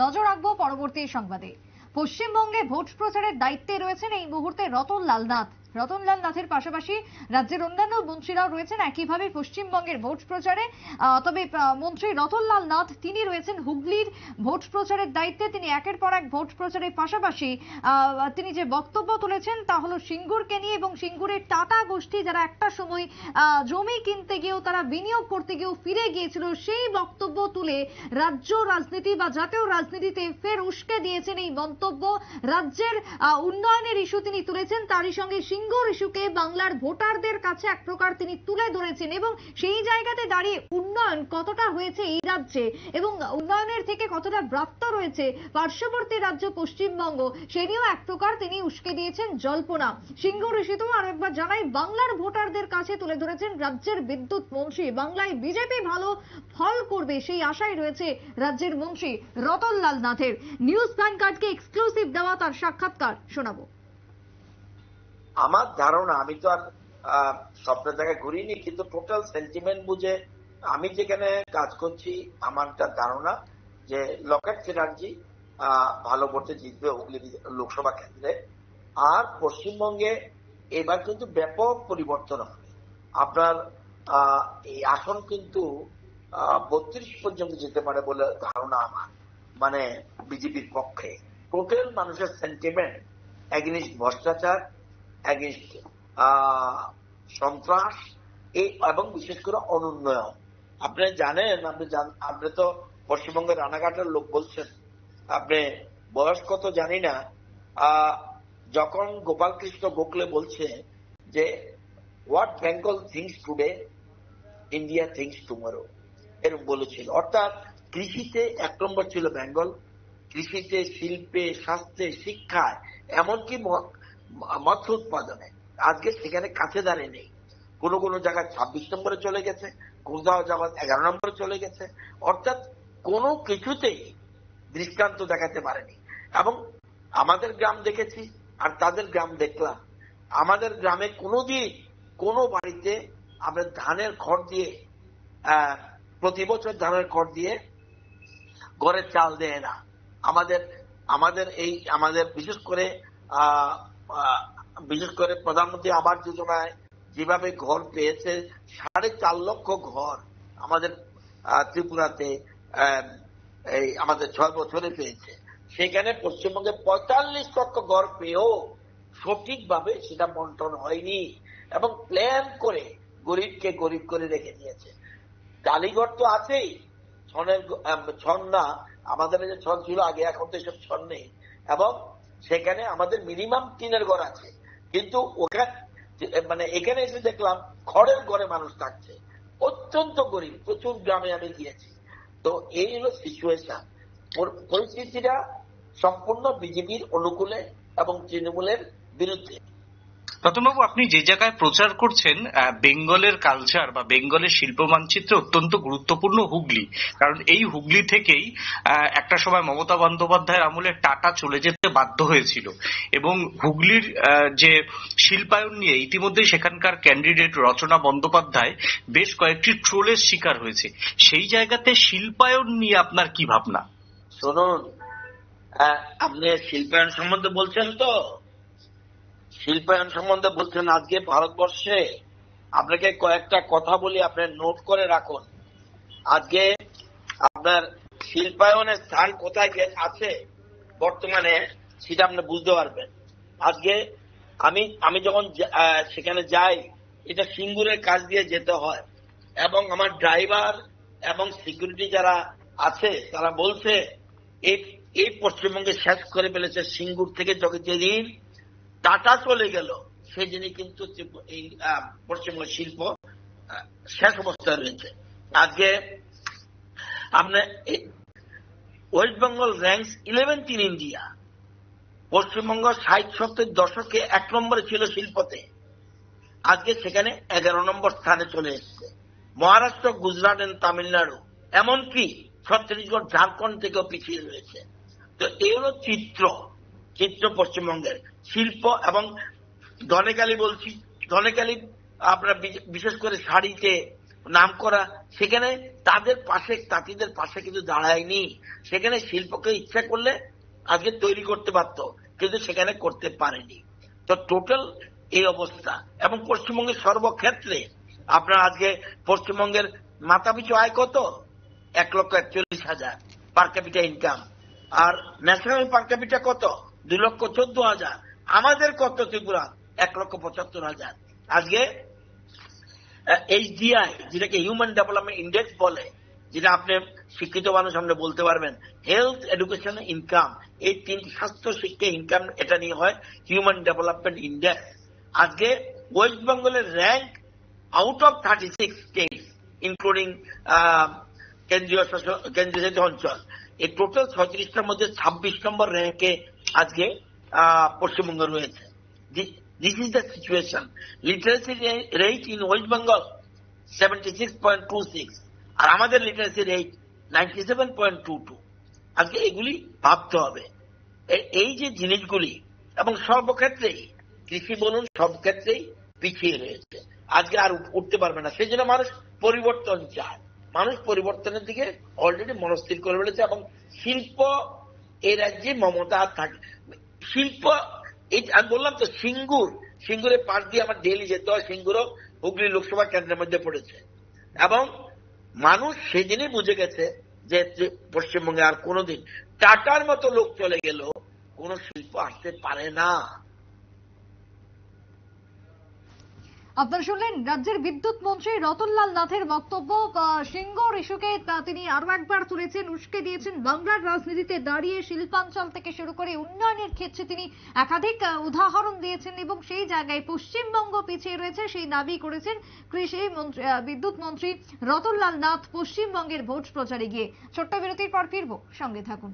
নজর রাখবো পরবর্তী সংবাদে। পশ্চিমবঙ্গে ভোট প্রচারের দায়িত্বে রয়েছেন এই মুহূর্তে রতনলাল নাথ। রতনলাল নাথের পাশাপাশি রাজ্যের অন্যান্য মন্ত্রীরাও রয়েছেন একইভাবে পশ্চিমবঙ্গের ভোট প্রচারে। তবে মন্ত্রী রতনলাল নাথ তিনি রয়েছেন হুগলির ভোট প্রচারের দায়িত্বে। তিনি একের পর এক ভোট প্রচারের পাশাপাশি তিনি যে বক্তব্য তুলেছেন তা হলো সিঙ্গুরকে নিয়ে এবং সিঙ্গুরের টাটা গোষ্ঠী যারা একটা সময় জমি কিনতে গিয়েও তারা বিনিয়োগ করতে গিয়েও ফিরে গিয়েছিল, সেই বক্তব্য তুলে রাজ্য রাজনীতি বা জাতীয় রাজনীতিতে ফের উস্কে দিয়েছেন এই মন্তব্য। রাজ্যের উন্নয়নের ইস্যু তিনি তুলেছেন, তারই সঙ্গে সিঙ্গুর ইস্যুকে বাংলার ভোটারদের কাছে এক প্রকার তিনি তুলে ধরেছেন এবং সেই জায়গাতে দাঁড়িয়ে উন্নয়ন কতটা হয়েছে এই রাজ্যে এবং উন্নয়নের থেকে কতটা ব্যাপ্ত রয়েছে পার্শ্ববর্তী রাজ্য পশ্চিমবঙ্গ, সে নিয়েও এক প্রকার তিনি উস্কে দিয়েছেন জল্পনা। সিঙ্গুর ইস্যুতেও আরো একবার জানাই, বাংলার ভোটারদের কাছে তুলে ধরেছেন রাজ্যের বিদ্যুৎ মন্ত্রী। বাংলায় বিজেপি ভালো ফল করবে সেই আশাই রয়েছে রাজ্যের মন্ত্রী রতনলাল নাথের। নিউজ ভ্যানগার্ডকে এক্সক্লুসিভ দেওয়া তার সাক্ষাৎকার শোনাবো। আমার ধারণা, আমি তো আর সবটা জায়গায় ঘুরিনি, কিন্তু টোটাল সেন্টিমেন্ট বুঝে আমি যেখানে কাজ করছি আমার ধারণা যে লকেট চ্যাটার্জি ভালো ভোটে জিতবে হুগলি লোকসভা কেন্দ্রে। আর পশ্চিমবঙ্গে এবার কিন্তু ব্যাপক পরিবর্তন হবে। আপনার এই আসন কিন্তু 32 পর্যন্ত যেতে পারে বলে ধারণা আমার, মানে বিজেপির পক্ষে। টোটাল মানুষের সেন্টিমেন্ট এগেইনস্ট ভ্রষ্টাচার, এগেইনস্ট সন্ত্রাস এবং বিশেষ করে অনুন্নয়ন। আপনি জানেন, আপনি তো পশ্চিমবঙ্গের রানাঘাটের লোক বলছেন, আপনি বয়স কত জানি না, যখন গোপালকৃষ্ণ গোখলে বলছে যে what Bengal things today India things tomorrow, এরকম বলেছিল। অর্থাৎ কৃষিতে 1 নম্বর ছিল বেঙ্গল, কৃষিতে, শিল্পে, স্বাস্থ্যে, শিক্ষায়, এমনকি মৎস্য উৎপাদনে। আজকে সেখানে কাছে দাঁড়িয়ে নেই। কোনো কোনো জায়গায় 26 নম্বরে চলে গেছে, কোথাও জায়গায় 11 নম্বরে চলে গেছে। অর্থাৎ কোনো কিছুতেই দৃষ্টান্ত দেখাতে পারেনি। এবং আমাদের গ্রাম দেখেছি আর তাদের গ্রাম দেখলাম। আমাদের গ্রামে কোনোদিন কোনো বাড়িতে আমরা ধানের খড় দিয়ে, প্রতি বছর ধানের খড় দিয়ে ঘরের চাল দেয় না। আমাদের বিশেষ করে প্রধানমন্ত্রী আবাস যোজনায় যেভাবে ঘর পেয়েছে, 4.5 লক্ষ ঘর আমাদের ত্রিপুরাতে এই আমাদের 6 বছরে পেয়েছে। সেখানে পশ্চিমবঙ্গে 45 লক্ষ ঘর পেয়েও সঠিকভাবে সেটা বন্টন হয়নি এবং প্ল্যান করে গরিবকে গরিব করে রেখে দিয়েছে। টালিঘর তো আছেই, ছন না, আমাদের যে ছন ছিল আগে, এখন তো এসব ছন নেই। এবং সেখানে আমাদের মিনিমাম টিনের ঘর আছে, কিন্তু এখানে এসে দেখলাম খড়ের ঘরে মানুষ থাকছে, অত্যন্ত গরিব। প্রচুর গ্রামে আমি গিয়েছি। তো এই হলো সিচুয়েশন। পরিস্থিতিটা সম্পূর্ণ বিজেপির অনুকূলে এবং তৃণমূলের বিরুদ্ধে। রতনবাবু, আপনি যে জায়গায় প্রচার করছেন, বেঙ্গলের কালচার বা বেঙ্গলের শিল্প মানচিত্রে অত্যন্ত গুরুত্বপূর্ণ হুগলি। কারণ এই হুগলি থেকেই একটা সময় মমতা বন্দ্যোপাধ্যায়ের আমলে টাটা চলে যেতে বাধ্য হয়েছিল এবং হুগলির যে শিল্পায়ন নিয়ে ইতিমধ্যেই সেখানকার ক্যান্ডিডেট রচনা বন্দ্যোপাধ্যায় বেশ কয়েকটি ট্রোলের শিকার হয়েছে। সেই জায়গাতে শিল্পায়ন নিয়ে আপনার কি ভাবনা? শুনুন, আপনি শিল্পায়ন সম্বন্ধে বলছেন তো, শিল্পায়ন সম্বন্ধে বলছেন। আজকে ভারতবর্ষে আপনাকে কয়েকটা কথা বলি, আপনি নোট করে রাখুন। আজকে আপনার শিল্পায়নের স্থান কোথায় আছে বর্তমানে, সেটা আপনি বুঝতে পারবেন। আজকে আমি যখন সেখানে যাই, এটা সিঙ্গুরের কাজ দিয়ে যেতে হয় এবং আমার ড্রাইভার এবং সিকিউরিটি যারা আছে তারা বলছে এই পশ্চিমবঙ্গে শেষ করে ফেলেছে। সিঙ্গুর থেকে যেদিন টাটা চলে গেল সেদিনই কিন্তু এই পশ্চিমবঙ্গ শিল্প শেষ অবস্থায় রয়েছে। আজকে আপনার West Bengal ranks 11th in India. Paschimbanga 60-70 দশকে 1 নম্বরে ছিল শিল্পতে, আজকে সেখানে 11 নম্বর স্থানে চলে এসছে। মহারাষ্ট্র, গুজরাট এবং তামিলনাড়ু, এমনকি ছত্তিশগড়, ঝাড়খণ্ড থেকেও পিছিয়ে রয়েছে। তো এই হলো চিত্র পশ্চিমবঙ্গের শিল্প। এবং ধনেখালি বলছি, ধনেখালি আপনারা বিশেষ করে শাড়িতে নাম করা, সেখানে তাদের পাশে, তাঁতিদের পাশে কিন্তু দাঁড়ায়নি। সেখানে শিল্পকে ইচ্ছা করলে আজকে তৈরি করতে পারত, কিন্তু সেখানে করতে পারেনি। তো টোটাল এই অবস্থা। এবং পশ্চিমবঙ্গের সর্বক্ষেত্রে আপনার আজকে পশ্চিমবঙ্গের মাথাপিছু আয় কত? 1,41,000 পার ক্যাপিটা ইনকাম। আর ন্যাশনাল পার ক্যাপিটা কত? 2,14,000। আমাদের কত ত্রিপুরা? 1,75,000। আজকে HDI, যেটাকে হিউম্যান ডেভেলপমেন্ট ইন্ডেক্স বলে, যেটা আপনি শিক্ষিত মানুষ আমরা বলতে পারবেন, হেলথ, এডুকেশন, ইনকাম, এই তিনটি, স্বাস্থ্য, শিক্ষা, ইনকাম, এটা নিয়ে হয় হিউম্যান ডেভেলপমেন্ট ইন্ডেক্স। আজকে ওয়েস্ট বেঙ্গলের rank out of 36 state including কেন্দ্রীয় শাসিত অঞ্চল, এই টোটাল 36টার মধ্যে 26 নম্বর র্যাঙ্কে আজকে পশ্চিমবঙ্গ রয়েছে। This is the situation. Literacy rate in West Bengal 76.26, আর আমাদের লিটারেসি রেট 97.22। আজকে এগুলি ভাবতে হবে, এই যে জিনিসগুলি, এবং সর্বক্ষেত্রেই কৃষি বলুন, সব ক্ষেত্রেই পিছিয়ে রয়েছে। আজকে আর উঠতে পারবে না। সেই জন্য মানুষ পরিবর্তন চায়, মানুষ পরিবর্তনের দিকে অলরেডি মনস্থির করে ফেলেছে। এবং শিল্প, এই রাজ্যে মমতা থাকে। শিল্প, আমি বললাম তো, সিঙ্গুরের পাশ দিয়ে আমার ডেইলি যেতে হয়। সিঙ্গুরও হুগলি লোকসভা কেন্দ্রের মধ্যে পড়েছে। এবং মানুষ সেদিনই বুঝে গেছে যে পশ্চিমবঙ্গে আর কোনোদিন টাটার মতো লোক চলে গেল কোন শিল্প আসতে পারে না। আপনারা শুনলেন রাজ্যের বিদ্যুৎ মন্ত্রী রতনলাল নাথের বক্তব্য। সিঙ্গুর ইস্যুকে তিনি আরো একবার তুলেছেন, উস্কে দিয়েছেন। বাংলার রাজনীতিতে দাঁড়িয়ে শিল্পাঞ্চল থেকে শুরু করে উন্নয়নের ক্ষেত্রে তিনি একাধিক উদাহরণ দিয়েছেন, এবং সেই জায়গায় পশ্চিমবঙ্গ পিছিয়ে রয়েছে সেই দাবি করেছেন কৃষি মন্ত্রী, বিদ্যুৎ মন্ত্রী রতনলাল নাথ পশ্চিমবঙ্গের ভোট প্রচারে গিয়ে। ছোট্ট বিরতির পর ফিরবো, সঙ্গে থাকুন।